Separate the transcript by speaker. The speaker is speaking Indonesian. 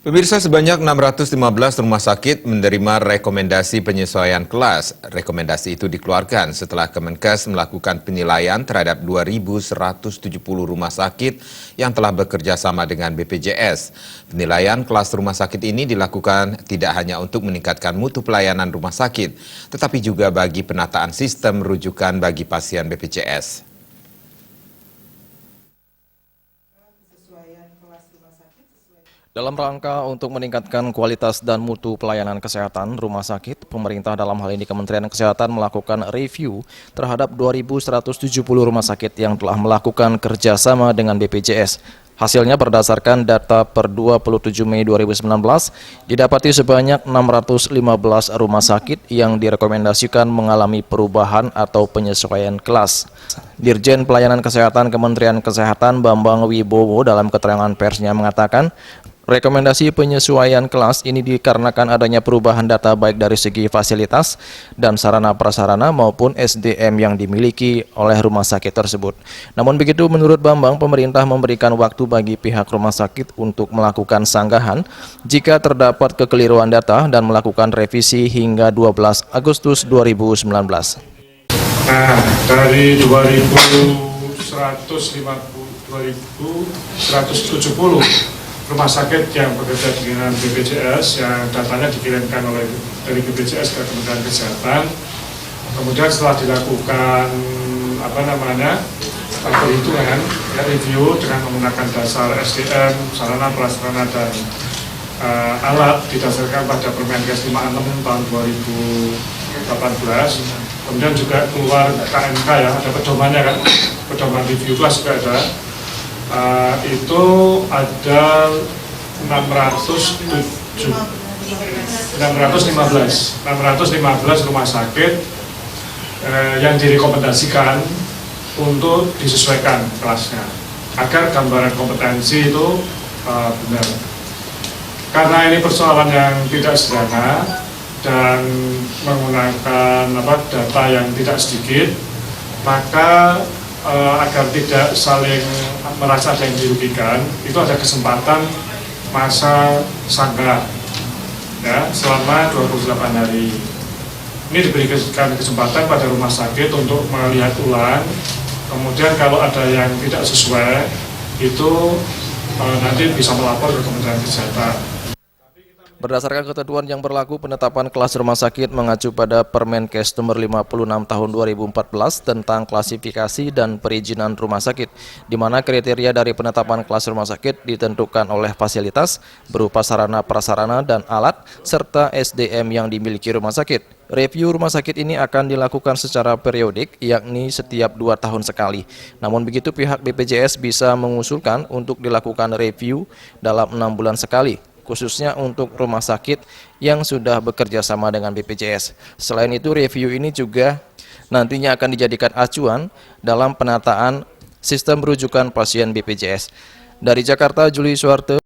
Speaker 1: Pemirsa, sebanyak 615 rumah sakit menerima rekomendasi penyesuaian kelas. Rekomendasi itu dikeluarkan setelah Kemenkes melakukan penilaian terhadap 2.170 rumah sakit yang telah bekerja sama dengan BPJS. Penilaian kelas rumah sakit ini dilakukan tidak hanya untuk meningkatkan mutu pelayanan rumah sakit, tetapi juga bagi penataan sistem rujukan bagi pasien BPJS.
Speaker 2: Dalam rangka untuk meningkatkan kualitas dan mutu pelayanan kesehatan rumah sakit, pemerintah dalam hal ini Kementerian Kesehatan melakukan review terhadap 2.170 rumah sakit yang telah melakukan kerjasama dengan BPJS. Hasilnya berdasarkan data per 27 Mei 2019, didapati sebanyak 615 rumah sakit yang direkomendasikan mengalami perubahan atau penyesuaian kelas. Dirjen Pelayanan Kesehatan Kementerian Kesehatan Bambang Wibowo dalam keterangan persnya mengatakan, rekomendasi penyesuaian kelas ini dikarenakan adanya perubahan data baik dari segi fasilitas dan sarana-prasarana maupun SDM yang dimiliki oleh rumah sakit tersebut. Namun begitu, menurut Bambang, pemerintah memberikan waktu bagi pihak rumah sakit untuk melakukan sanggahan jika terdapat kekeliruan data dan melakukan revisi hingga 12 Agustus 2019.
Speaker 3: Nah, dari 2.170 rumah sakit yang bekerja dengan BPJS yang datanya dikirimkan dari BPJS ke Kementerian Kesehatan. Kemudian setelah dilakukan perhitungan review dengan menggunakan dasar SDM, sarana prasarana dan alat didasarkan pada Permenkes 56 tahun 2018. Kemudian juga keluar KMK ya, ada pedomannya kan, pedoman review kelas juga ada. Itu ada 615 rumah sakit yang direkomendasikan untuk disesuaikan kelasnya agar gambaran kompetensi itu benar. Karena ini persoalan yang tidak sederhana dan menggunakan data yang tidak sedikit, maka agar tidak saling merasa ada yang dirugikan, itu ada kesempatan masa sanggah ya, selama 28 hari. Ini diberikan kesempatan pada rumah sakit untuk melihat ulang, kemudian kalau ada yang tidak sesuai, itu nanti bisa melapor ke Kementerian Kesehatan.
Speaker 2: Berdasarkan ketentuan yang berlaku, penetapan kelas rumah sakit mengacu pada Permenkes nomor 56 tahun 2014 tentang klasifikasi dan perizinan rumah sakit, di mana kriteria dari penetapan kelas rumah sakit ditentukan oleh fasilitas berupa sarana prasarana dan alat serta SDM yang dimiliki rumah sakit. Review rumah sakit ini akan dilakukan secara periodik, yakni setiap 2 tahun sekali. Namun begitu, pihak BPJS bisa mengusulkan untuk dilakukan review dalam 6 bulan sekali, khususnya untuk rumah sakit yang sudah bekerja sama dengan BPJS. Selain itu, review ini juga nantinya akan dijadikan acuan dalam penataan sistem rujukan pasien BPJS. Dari Jakarta, Juli Suwarte.